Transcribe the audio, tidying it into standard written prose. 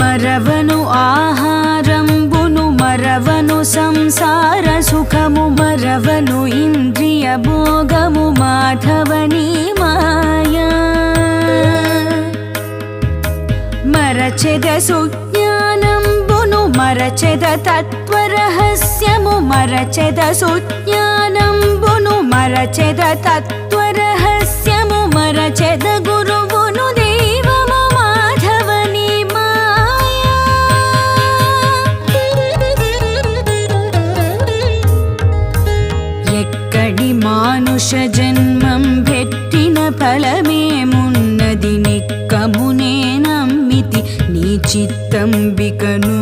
మరవను ఆహారంబును మరవను సంసార సుఖము మరవను ఇంద్రియ భోగము మాధవని మాయా మరచెద సుజ్ఞానంబును మరచెద తత్వరహస్యము మరచెద సుజ్ఞానంబును మరచెద తత్వరహస్యము మరచెద గురువును దైవము మాధవని మాయా ఎక్కడి మానుష జన్మం పెట్టిన ఫలమేమున్నది నిక్కమునే నమ్మితి నీ చిత్తంబికను